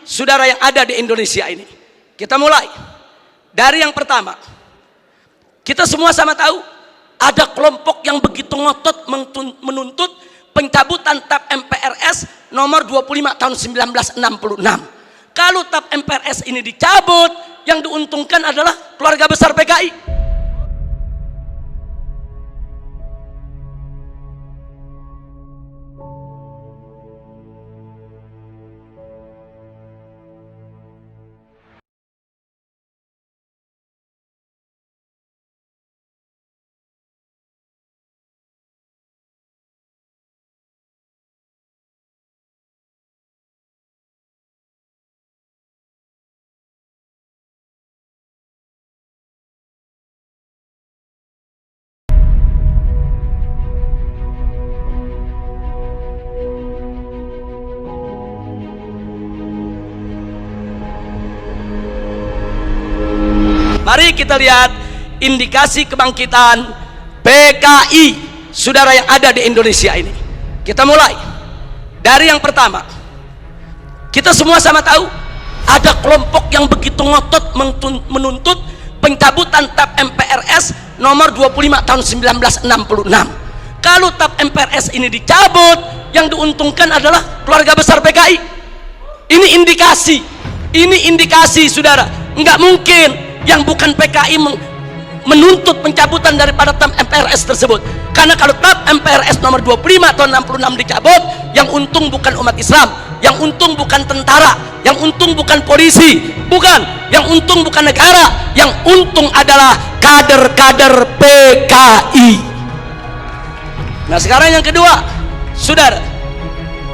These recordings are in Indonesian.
saudara yang ada di Indonesia ini. Kita mulai dari yang pertama. Kita semua sama tahu ada kelompok yang begitu ngotot menuntut pencabutan TAP MPRS nomor 25 tahun 1966. Kalau TAP MPRS ini dicabut, yang diuntungkan adalah keluarga besar PKI. Mari kita lihat indikasi kebangkitan PKI saudara yang ada di Indonesia ini. Kita mulai dari yang pertama. Kita semua sama tahu ada kelompok yang begitu ngotot menuntut pencabutan TAP MPRS nomor 25 tahun 1966. Kalau TAP MPRS ini dicabut, yang diuntungkan adalah keluarga besar PKI. Ini indikasi saudara. Enggak mungkin yang bukan PKI menuntut pencabutan daripada TAP MPRS tersebut. Karena kalau TAP MPRS nomor 25 tahun 66 dicabut, yang untung bukan umat Islam, yang untung bukan tentara, yang untung bukan polisi, bukan, yang untung bukan negara, yang untung adalah kader-kader PKI. Nah sekarang yang kedua, saudara,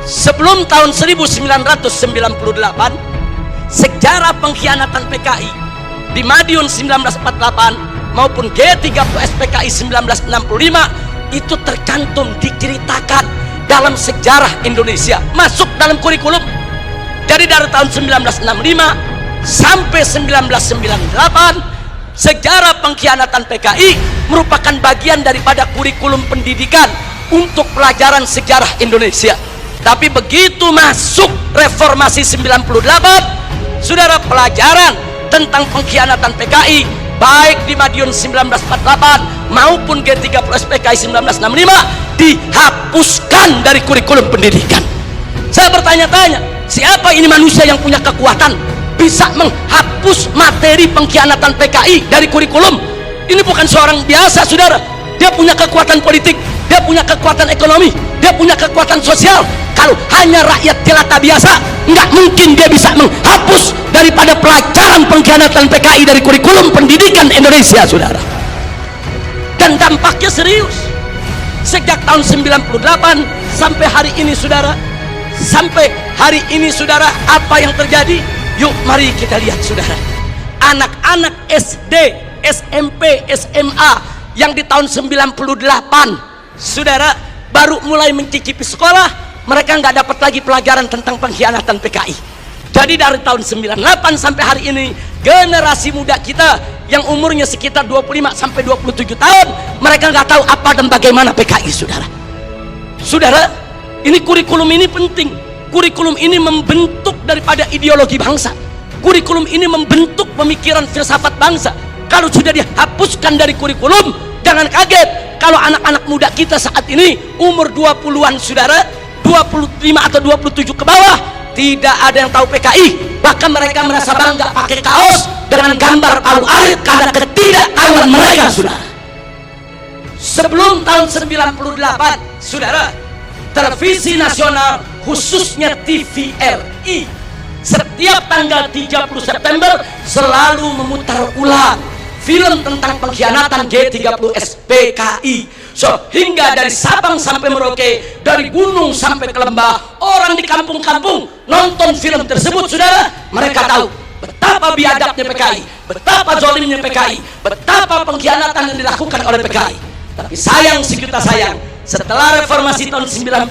sebelum tahun 1998 sejarah pengkhianatan PKI di Madiun 1948 maupun G30S PKI 1965 itu tercantum, diceritakan dalam sejarah Indonesia, masuk dalam kurikulum. Jadi dari tahun 1965 sampai 1998 sejarah pengkhianatan PKI merupakan bagian daripada kurikulum pendidikan untuk pelajaran sejarah Indonesia. Tapi begitu masuk reformasi 98, saudara, pelajaran tentang pengkhianatan PKI baik di Madiun 1948 maupun G30S PKI 1965 dihapuskan dari kurikulum pendidikan. Saya bertanya-tanya, siapa ini manusia yang punya kekuatan bisa menghapus materi pengkhianatan PKI dari kurikulum? Ini bukan seorang biasa, saudara. Dia punya kekuatan politik, dia punya kekuatan ekonomi, dia punya kekuatan sosial. Kalau hanya rakyat jelata biasa, nggak mungkin dia bisa menghapus daripada pelajaran pengkhianatan PKI dari kurikulum pendidikan Indonesia, saudara. Dan dampaknya serius. Sejak tahun 98 sampai hari ini, saudara, apa yang terjadi? Yuk mari kita lihat, saudara. Anak-anak SD, SMP, SMA yang di tahun 98, saudara, baru mulai mencicipi sekolah, mereka nggak dapat lagi pelajaran tentang pengkhianatan PKI. Jadi dari tahun 98 sampai hari ini, generasi muda kita yang umurnya sekitar 25 sampai 27 tahun, mereka nggak tahu apa dan bagaimana PKI, saudara. Saudara, ini kurikulum ini penting. Kurikulum ini membentuk daripada ideologi bangsa. Kurikulum ini membentuk pemikiran filsafat bangsa. Kalau sudah dihapuskan dari kurikulum, jangan kaget kalau anak-anak muda kita saat ini umur 20-an, saudara, 25 atau 27 ke bawah, tidak ada yang tahu PKI. Bahkan mereka merasa bangga pakai kaos dengan gambar Palu Arit karena ketidaktahuan mereka, saudara. Sebelum tahun 98, saudara, televisi nasional khususnya TVRI setiap tanggal 30 September selalu memutar ulang film tentang pengkhianatan G30S PKI. Hingga dari Sabang sampai Merauke, dari gunung sampai ke lembah, orang di kampung-kampung nonton film tersebut, saudara. Mereka tahu betapa biadabnya PKI, betapa zolimnya PKI, betapa pengkhianatan yang dilakukan oleh PKI. Tapi sayang sejuta sayang, setelah reformasi tahun 98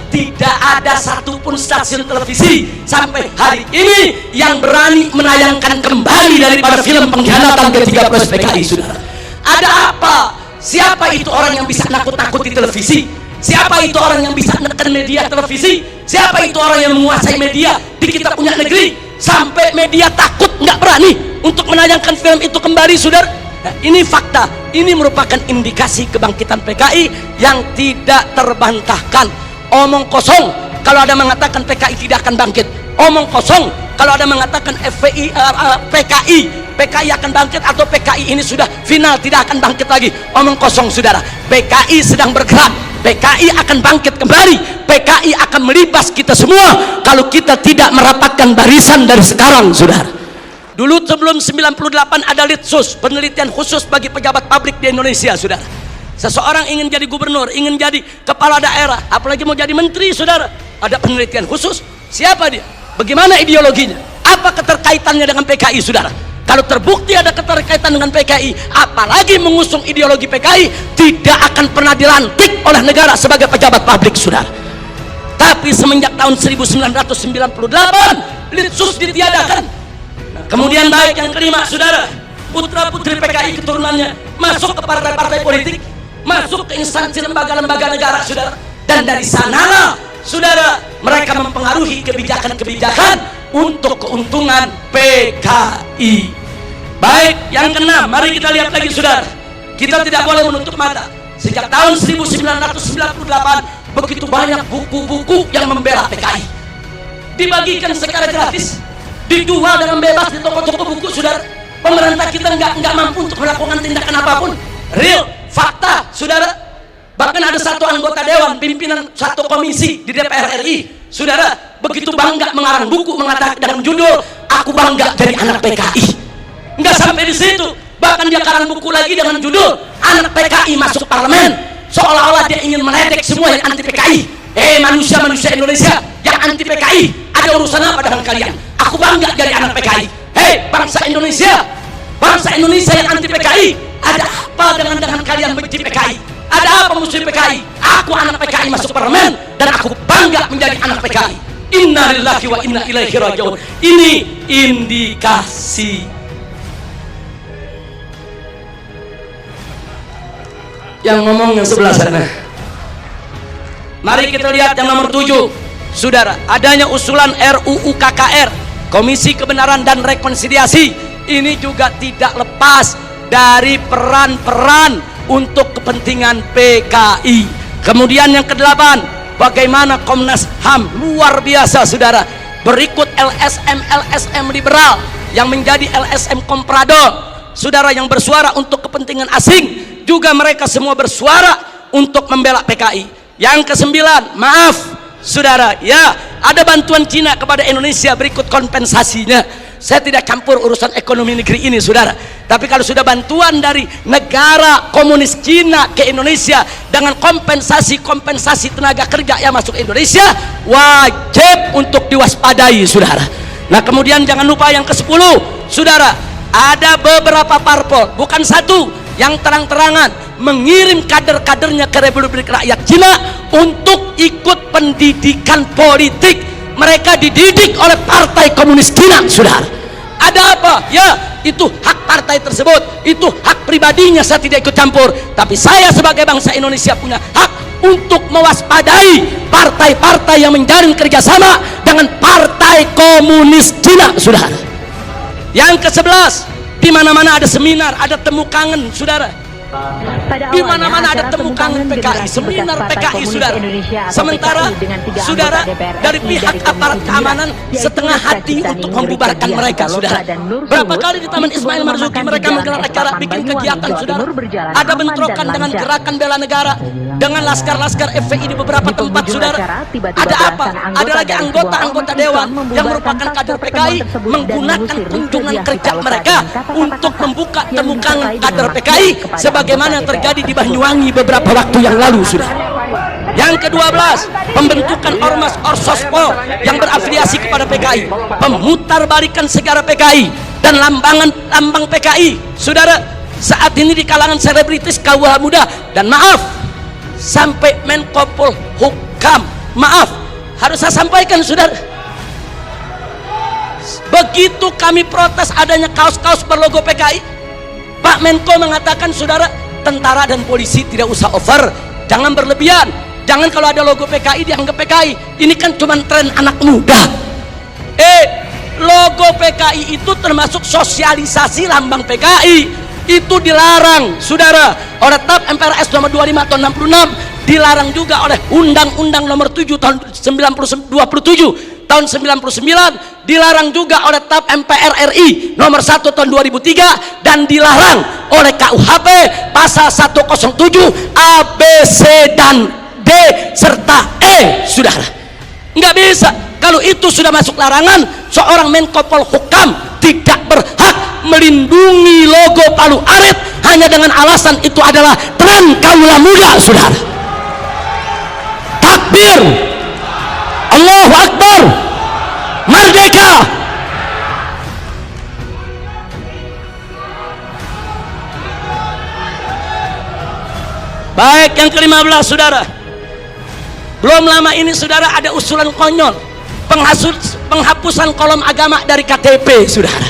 tidak ada satupun stasiun televisi sampai hari ini yang berani menayangkan kembali daripada film pengkhianatan G30S PKI, saudara. Ada apa? Siapa itu orang yang bisa nakut-nakuti televisi? Siapa itu orang yang bisa menekan media televisi? Siapa itu orang yang menguasai media di kita punya negeri sampai media takut, nggak berani untuk menayangkan film itu kembali, saudara? Nah, ini fakta. Ini merupakan indikasi kebangkitan PKI yang tidak terbantahkan. Omong kosong kalau ada mengatakan PKI tidak akan bangkit. Omong kosong kalau ada mengatakan PKI akan bangkit atau PKI ini sudah final tidak akan bangkit lagi. Omong kosong, saudara. PKI sedang bergerak, PKI akan bangkit kembali, PKI akan melibas kita semua kalau kita tidak merapatkan barisan dari sekarang, saudara. Dulu sebelum 98 ada Litsus, penelitian khusus bagi pejabat publik di Indonesia, saudara. Seseorang ingin jadi gubernur, ingin jadi kepala daerah, apalagi mau jadi menteri, saudara, ada penelitian khusus. Siapa dia? Bagaimana ideologinya? Apa keterkaitannya dengan PKI, saudara? Kalau terbukti ada keterkaitan dengan PKI, apalagi mengusung ideologi PKI, tidak akan pernah dilantik oleh negara sebagai pejabat publik, saudara. Tapi semenjak tahun 1998 Litsus ditiadakan. Kemudian baik yang kelima, saudara, putra putri PKI keturunannya masuk ke partai-partai politik, masuk ke instansi lembaga-lembaga negara, saudara. Dan dari sanalah, saudara, mereka mempengaruhi kebijakan-kebijakan untuk keuntungan PKI. Baik yang keenam, mari kita lihat lagi, saudara. Kita tidak boleh menutup mata. Sejak tahun 1998 begitu banyak buku-buku yang membela PKI dibagikan secara gratis, dijual dengan bebas di toko-toko buku, saudara. Pemerintah kita nggak mampu untuk melakukan tindakan apapun. Real fakta, saudara. Bahkan ada satu anggota dewan pimpinan satu komisi di DPR RI, saudara, begitu bangga mengarang buku mengatakan dengan judul "Aku Bangga Jadi Anak PKI". Nggak sampai di situ, bahkan dia karang buku lagi dengan judul "Anak PKI Masuk Parlemen", seolah-olah dia ingin meledek semua yang anti PKI. Manusia-manusia Indonesia yang anti PKI, ada urusan apa dengan kalian? Aku bangga jadi anak PKI. Bangsa Indonesia yang anti PKI, ada apa dengan kalian benci PKI? Ada apa musuh PKI? Aku anak PKI masuk parlemen dan aku bangga menjadi anak PKI. Inna lillahi wa inna ilaihi raji'un. Ini indikasi. Yang ngomong yang sebelah sana. Mari kita lihat yang nomor 7, saudara. Adanya usulan RUU KKR, Komisi Kebenaran dan Rekonsiliasi, ini juga tidak lepas dari peran-peran untuk kepentingan PKI. Kemudian yang ke-8, bagaimana Komnas HAM, luar biasa, saudara. Berikut LSM liberal yang menjadi LSM komprador, saudara, yang bersuara untuk kepentingan asing, juga mereka semua bersuara untuk membela PKI. Yang ke-9, maaf, saudara, ya, ada bantuan Cina kepada Indonesia, berikut kompensasinya. Saya tidak campur urusan ekonomi negeri ini, saudara. Tapi kalau sudah bantuan dari negara komunis Cina ke Indonesia dengan kompensasi tenaga kerja yang masuk Indonesia, wajib untuk diwaspadai, saudara. Nah, kemudian jangan lupa yang ke-10, saudara, ada beberapa parpol, bukan satu, yang terang-terangan mengirim kader-kadernya ke Republik Rakyat Cina untuk ikut pendidikan politik. Mereka dididik oleh Partai Komunis Cina, saudara. Ada apa? Ya, itu hak partai tersebut, itu hak pribadinya, saya tidak ikut campur. Tapi saya sebagai bangsa Indonesia punya hak untuk mewaspadai partai-partai yang menjalin kerjasama dengan Partai Komunis Cina, saudara. Yang ke-11, di mana-mana ada seminar, ada temu kangen, saudara. Di mana-mana ada temu kangen PKI, seminar PKI, saudara. Sementara, saudara, dari pihak aparat keamanan setengah hati untuk membubarkan mereka, saudara. Berapa kali di Taman Ismail Marzuki mereka menggelar acara, bikin kegiatan, saudara. Ada bentrokan dengan gerakan bela negara, dengan laskar-laskar FPI di beberapa tempat, saudara. Ada apa? Ada lagi anggota-anggota dewan yang merupakan kader PKI menggunakan kunjungan kerja mereka untuk membuka temu kangen kader PKI sebagaimana terjadi di Banyuwangi beberapa waktu yang lalu, sudah. Yang ke-12, pembentukan ormas Orsospo yang berafiliasi kepada PKI, pemutarbalikan sejarah PKI dan lambang PKI, saudara. Saat ini di kalangan selebritis kaum muda, dan maaf, sampai Menko Polhukam, maaf, harus saya sampaikan, saudara. Begitu kami protes adanya kaos-kaos berlogo PKI, Pak Menko mengatakan, saudara, tentara dan polisi tidak usah over, jangan berlebihan. Jangan kalau ada logo PKI dianggap PKI. Ini kan cuma tren anak muda. Logo PKI itu termasuk sosialisasi lambang PKI. Itu dilarang, saudara, oleh TAP MPRS nomor 25 tahun 66, dilarang juga oleh Undang-Undang nomor 7 tahun 27 tahun 99, dilarang juga oleh TAP MPR RI nomor 1 tahun 2003, dan dilarang oleh KUHP pasal 107 A, B, C, dan D serta E, saudara. Nggak bisa. Kalau itu sudah masuk larangan, seorang Menko Polhukam tidak berhak melindungi logo Palu Arit hanya dengan alasan itu adalah tren kaula muda, saudara. Takbir, Allahu Akbar, merdeka. Baik, yang ke-15, saudara. Belum lama ini, saudara, ada usulan konyol penghapusan kolom agama dari KTP, saudara.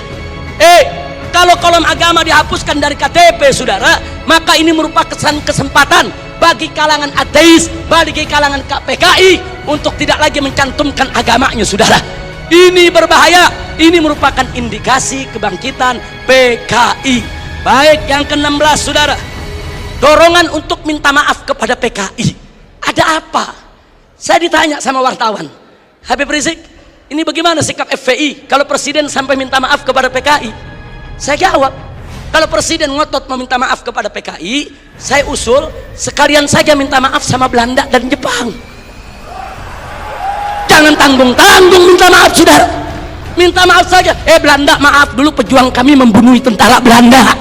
Kalau kolom agama dihapuskan dari KTP, saudara, maka ini merupakan kesempatan bagi kalangan ateis, bagi kalangan PKI untuk tidak lagi mencantumkan agamanya, saudara. Ini berbahaya. Ini merupakan indikasi kebangkitan PKI. Baik, yang ke-16, saudara. Dorongan untuk minta maaf kepada PKI. Ada apa? Saya ditanya sama wartawan, Habib Rizik, ini bagaimana sikap FPI kalau presiden sampai minta maaf kepada PKI? Saya jawab, kalau presiden ngotot meminta maaf kepada PKI, saya usul sekalian saja minta maaf sama Belanda dan Jepang. Jangan tanggung-tanggung minta maaf, saudara. Minta maaf saja. Belanda, maaf dulu pejuang kami membunuh tentara Belanda.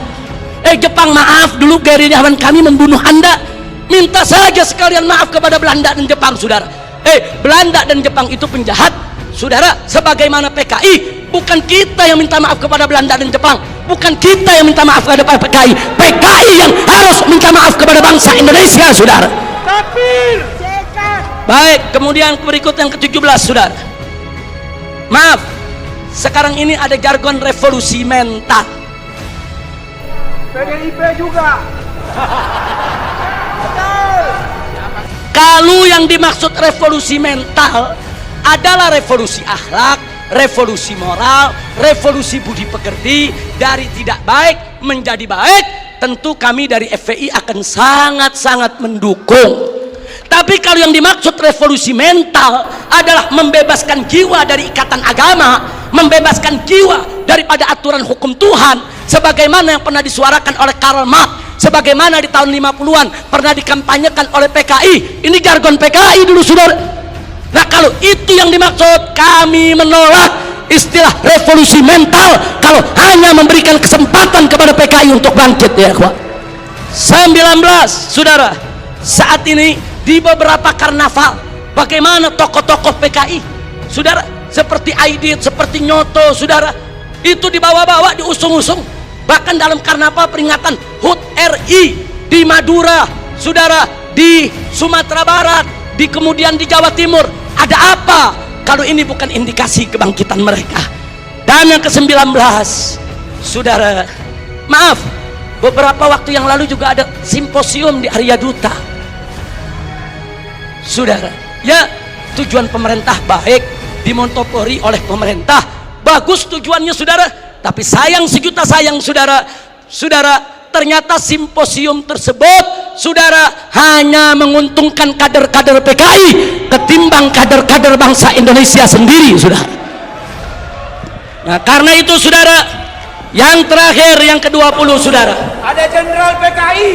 Jepang, maaf dulu gerilyawan kami membunuh Anda. Minta saja sekalian maaf kepada Belanda dan Jepang, saudara. Belanda dan Jepang itu penjahat, saudara. Sebagaimana PKI, bukan kita yang minta maaf kepada Belanda dan Jepang, bukan kita yang minta maaf kepada PKI. PKI yang harus minta maaf kepada bangsa Indonesia, saudara. Baik, kemudian berikut yang ke-17, saudara. Maaf, sekarang ini ada jargon revolusi mental. PDIP juga. Kalau yang dimaksud revolusi mental adalah revolusi akhlak, revolusi moral, revolusi budi pekerti, dari tidak baik menjadi baik, tentu kami dari FPI akan sangat-sangat mendukung. Tapi kalau yang dimaksud revolusi mental adalah membebaskan jiwa dari ikatan agama, membebaskan jiwa daripada aturan hukum Tuhan, sebagaimana yang pernah disuarakan oleh Karl Marx, sebagaimana di tahun 50-an pernah dikampanyekan oleh PKI. Ini jargon PKI dulu, saudara. Nah, kalau itu yang dimaksud, kami menolak istilah revolusi mental kalau hanya memberikan kesempatan kepada PKI untuk bangkit, ya kawan. 19, saudara, saat ini di beberapa karnaval, bagaimana tokoh-tokoh PKI, saudara, seperti Aidit, seperti Nyoto, saudara, itu dibawa-bawa, diusung-usung. Bahkan dalam karnaval peringatan HUT RI di Madura, saudara, di Sumatera Barat, kemudian di Jawa Timur. Ada apa kalau ini bukan indikasi kebangkitan mereka? Dan yang ke-19, saudara, maaf, beberapa waktu yang lalu juga ada simposium di Arya Duta, saudara. Ya, tujuan pemerintah baik, dimontopori oleh pemerintah, bagus tujuannya, saudara. Tapi sayang sejuta sayang, saudara, ternyata simposium tersebut, saudara, hanya menguntungkan kader-kader PKI ketimbang kader-kader bangsa Indonesia sendiri, saudara. Nah, karena itu, saudara, yang terakhir, yang ke-20, saudara, Ada jenderal PKI.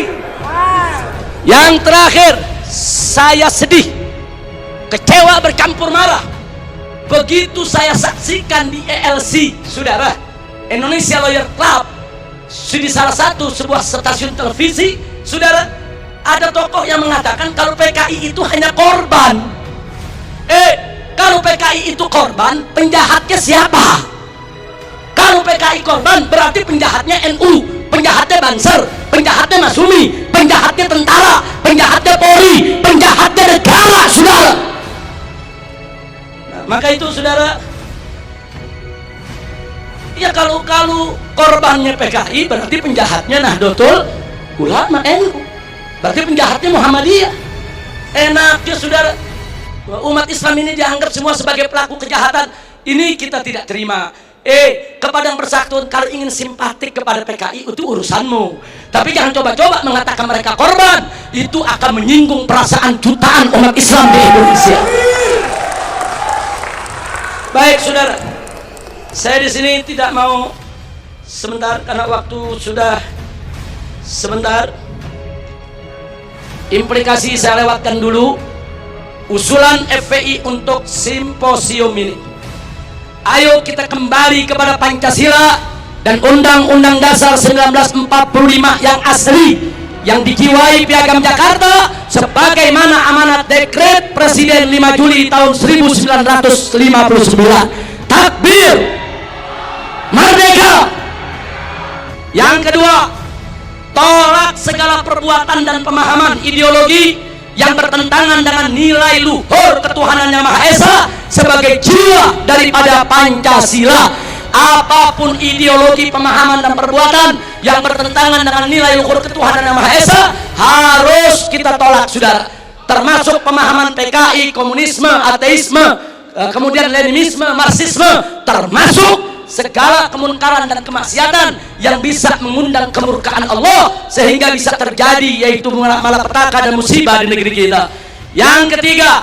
yang terakhir, saya sedih, kecewa bercampur marah begitu saya saksikan di ELC, saudara, Indonesia Lawyer Club, di salah satu sebuah stasiun televisi, saudara, ada tokoh yang mengatakan kalau PKI itu hanya korban. Kalau PKI itu korban, penjahatnya siapa? Kalau PKI korban, berarti penjahatnya NU, penjahatnya Banser, penjahatnya Masumi, penjahatnya tentara, penjahatnya Polri, penjahatnya negara, saudara. Nah, maka itu, saudara, ya kalau korbannya PKI, berarti penjahatnya Nahdlatul Ulama NU, berarti penjahatnya Muhammadiyah. Enaknya saudara, umat Islam ini dianggap semua sebagai pelaku kejahatan. Ini kita tidak terima. Kepada yang bersangkutan kalau ingin simpatik kepada PKI itu urusanmu, tapi jangan coba-coba mengatakan mereka korban. Itu akan menyinggung perasaan jutaan umat Islam di Indonesia. Baik saudara, saya di sini tidak mau sebentar karena waktu sudah sebentar. Implikasi saya lewatkan dulu. Usulan FPI untuk simposium ini. Ayo kita kembali kepada Pancasila dan Undang-Undang Dasar 1945 yang asli, yang dijiwai Piagam Jakarta sebagaimana amanat Dekret Presiden 5 Juli tahun 1959. Takbir, merdeka. Yang kedua, tolak segala perbuatan dan pemahaman ideologi yang bertentangan dengan nilai luhur ketuhanan Yang Maha Esa sebagai jiwa daripada Pancasila. Apapun ideologi, pemahaman dan perbuatan yang bertentangan dengan nilai luhur ketuhanan Yang Maha Esa harus kita tolak saudara, termasuk pemahaman PKI, komunisme, ateisme, kemudian Leninisme, Marxisme, termasuk segala kemungkaran dan kemaksiatan yang bisa mengundang kemurkaan Allah sehingga bisa terjadi, yaitu malapetaka dan musibah di negeri kita. Yang ketiga,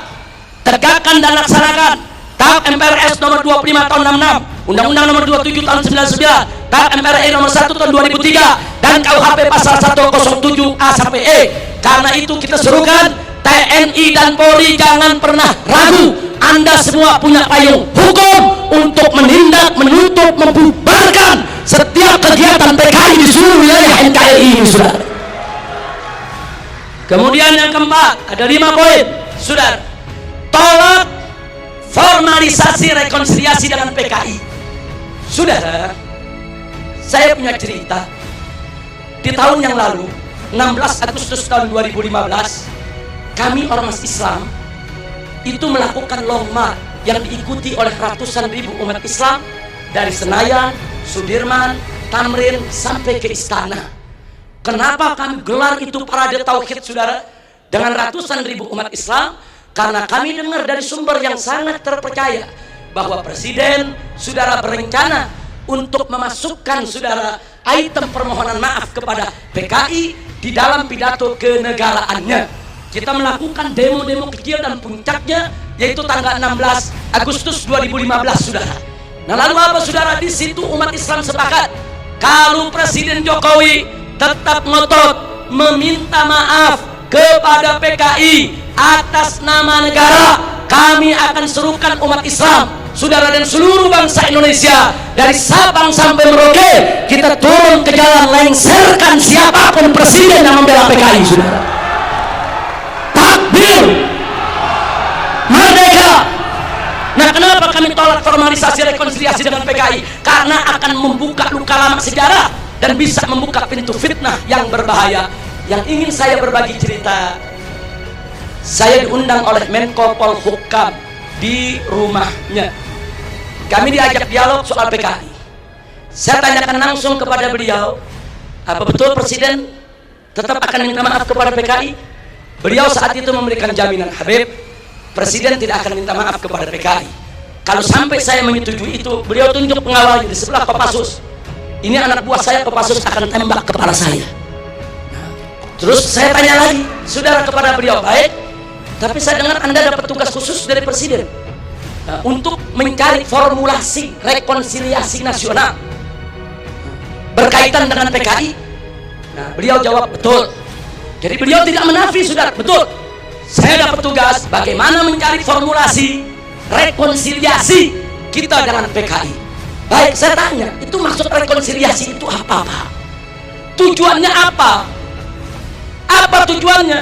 tegakkan dan laksanakan TAP MPRS nomor 25 tahun 66, Undang-Undang nomor 27 tahun 99, TAP MPRI nomor 1 tahun 2003 dan KUHP pasal 107A sampai E. Karena itu kita serukan TNI dan Polri jangan pernah ragu. Anda semua punya payung hukum untuk menindak, menutup, membubarkan setiap kegiatan PKI di seluruh wilayah NKRI ini, saudara. Kemudian yang keempat, ada 5 poin, saudara. Tolak formalisasi rekonsiliasi dengan PKI. Saudara, saya punya cerita. Di tahun yang lalu, 16 Agustus tahun 2015, kami ormas Islam itu melakukan long march yang diikuti oleh ratusan ribu umat Islam dari Senayan, Sudirman, Tamrin sampai ke Istana. Kenapa kami gelar itu parade tauhid saudara dengan ratusan ribu umat Islam? Karena kami dengar dari sumber yang sangat terpercaya bahwa Presiden saudara berencana untuk memasukkan saudara item permohonan maaf kepada PKI di dalam pidato kenegaraannya. Kita melakukan demo-demo kecil dan puncaknya yaitu tanggal 16 Agustus 2015 saudara. Nah lalu apa saudara? Di situ umat Islam sepakat kalau Presiden Jokowi tetap ngotot meminta maaf kepada PKI atas nama negara, kami akan serukan umat Islam saudara dan seluruh bangsa Indonesia dari Sabang sampai Merauke, kita turun ke jalan lengserkan siapapun presiden yang membela PKI saudara. Takbir, merdeka. Nah kenapa kami tolak formalisasi rekonsiliasi dengan PKI? Karena akan membuka luka lama sejarah dan bisa membuka pintu fitnah yang berbahaya. Yang ingin saya berbagi cerita, saya diundang oleh Menko Polhukam di rumahnya. Kami diajak dialog soal PKI. Saya tanyakan langsung kepada beliau, apa betul Presiden tetap akan minta maaf kepada PKI? Beliau saat itu memberikan jaminan, Habib, Presiden tidak akan minta maaf kepada PKI. Kalau sampai saya menyetujui itu, beliau tunjuk pengawalnya di sebelah Kopassus. Ini anak buah saya Kopassus akan tembak kepala saya. Terus saya tanya lagi, saudara, kepada beliau, baik, tapi saya dengar Anda dapat tugas khusus dari Presiden untuk mencari formulasi rekonsiliasi nasional berkaitan dengan PKI. Nah, beliau jawab betul. Jadi beliau tidak menafi, saudara, betul. Saya dapat tugas bagaimana mencari formulasi rekonsiliasi kita dengan PKI. Baik, saya tanya, itu maksud rekonsiliasi itu apa, Pak? Tujuannya apa? Apa tujuannya?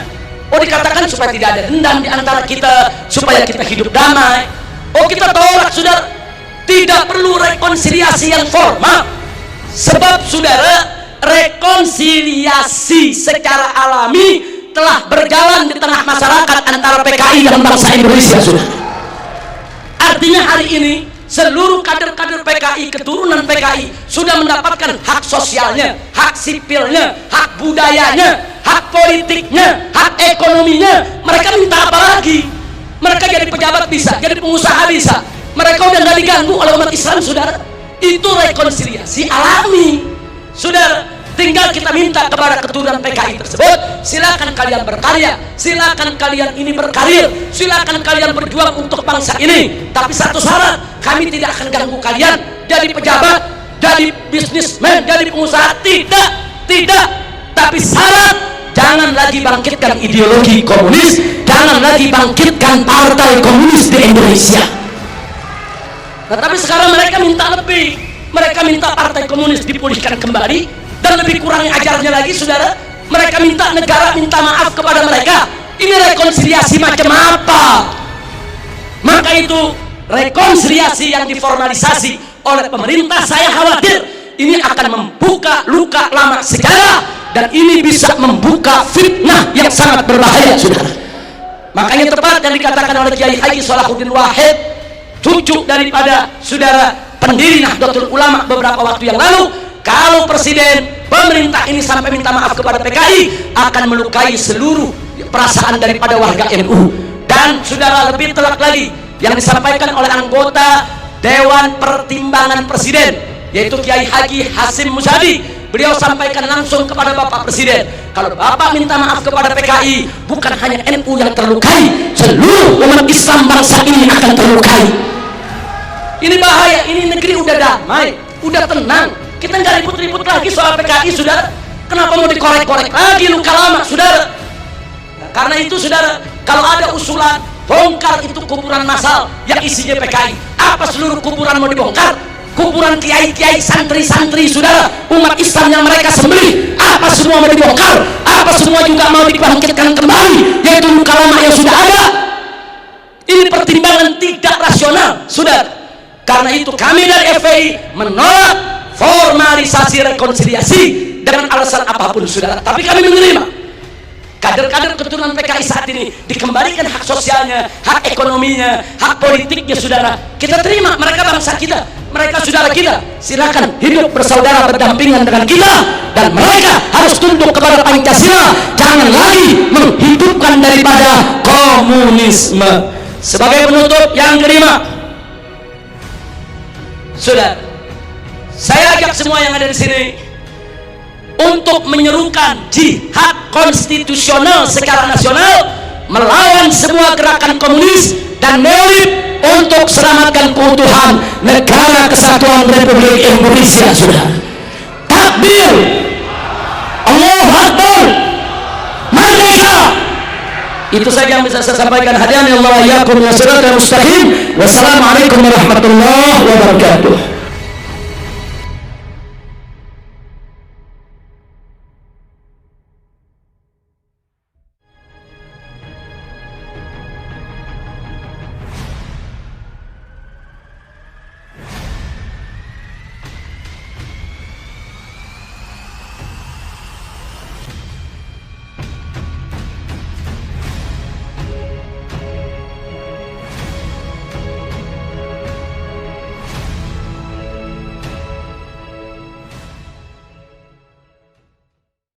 Oh, dikatakan supaya tidak ada dendam di antara kita, supaya kita hidup damai. Oh, kita tolak, saudara. Tidak perlu rekonsiliasi yang formal. Sebab, saudara, rekonsiliasi secara alami telah berjalan di tengah masyarakat antara PKI dan bangsa Indonesia, saudara. Artinya hari ini seluruh kader-kader PKI, keturunan PKI sudah mendapatkan hak sosialnya, hak sipilnya, hak budayanya, hak politiknya, hak ekonominya. Mereka minta apa lagi? Mereka jadi pejabat bisa, jadi pengusaha bisa. Mereka udah nggak diganggu oleh umat Islam, saudara. Itu rekonsiliasi alami, saudara. Tinggal kita minta kepada keturunan PKI tersebut, silakan kalian berkarya, silakan kalian ini berkarir, silakan kalian berjuang untuk bangsa ini. Tapi satu syarat, kami tidak akan ganggu kalian jadi pejabat, jadi bisnismen, jadi pengusaha. Tidak. Tapi syarat, jangan lagi bangkitkan ideologi komunis, jangan lagi bangkitkan partai komunis di Indonesia. Nah, tapi sekarang mereka minta lebih, mereka minta partai komunis dipulihkan kembali. Dan lebih kurang ajarnya lagi, saudara. Mereka minta negara minta maaf kepada mereka. Ini rekonsiliasi macam apa? Maka itu rekonsiliasi yang diformalisasi oleh pemerintah, saya khawatir ini akan membuka luka lama sejarah, dan ini bisa membuka fitnah yang sangat berbahaya, saudara. Makanya tepat yang dikatakan oleh Kiai Haji Salahuddin Wahid, cucu daripada saudara pendiri Nahdlatul Ulama beberapa waktu yang lalu, kalau presiden pemerintah ini sampai minta maaf kepada PKI, akan melukai seluruh perasaan daripada warga NU. Dan saudara, lebih telak lagi yang disampaikan oleh anggota Dewan Pertimbangan Presiden, yaitu Kiai Haji Hasim Muzadi. Beliau sampaikan langsung kepada Bapak Presiden, kalau Bapak minta maaf kepada PKI, bukan hanya NU yang terlukai, seluruh umat Islam bangsa ini akan terlukai. Ini bahaya, ini negeri udah damai, udah tenang. Kita nggak ribut-ribut lagi soal PKI, saudara. Kenapa mau dikorek-korek lagi luka lama, saudara? Nah, karena itu, saudara, kalau ada usulan bongkar itu kuburan massal yang isinya PKI, apa seluruh kuburan mau dibongkar? Kuburan kiai-kiai, santri-santri, saudara, umat Islam yang mereka sembelih, apa semua mau dibongkar? Apa semua juga mau dibangkitkan kembali, yaitu luka lama yang sudah ada? Ini pertimbangan tidak rasional, saudara. Karena itu kami dari FPI menolak formalisasi rekonsiliasi dengan alasan apapun, saudara. Tapi kami menerima kader-kader keturunan PKI saat ini dikembalikan hak sosialnya, hak ekonominya, hak politiknya, saudara. Kita terima, mereka bangsa kita, mereka saudara kita. Silakan hidup bersaudara berdampingan dengan kita, dan mereka harus tunduk kepada Pancasila, jangan lagi menghidupkan daripada komunisme. Sebagai penutup yang kelima, saudara, saya ajak semua yang ada di sini untuk menyerukan jihad konstitusional secara nasional melawan semua gerakan komunis dan neolib untuk selamatkan keutuhan negara kesatuan Republik Indonesia, saudara. Takbir, Allahu Akbar, merdeka. Itu saja yang bisa saya sampaikan. Hadirin Allah, iyyakum wa siratal mustaqim. Wassalamualaikum warahmatullahi wabarakatuh.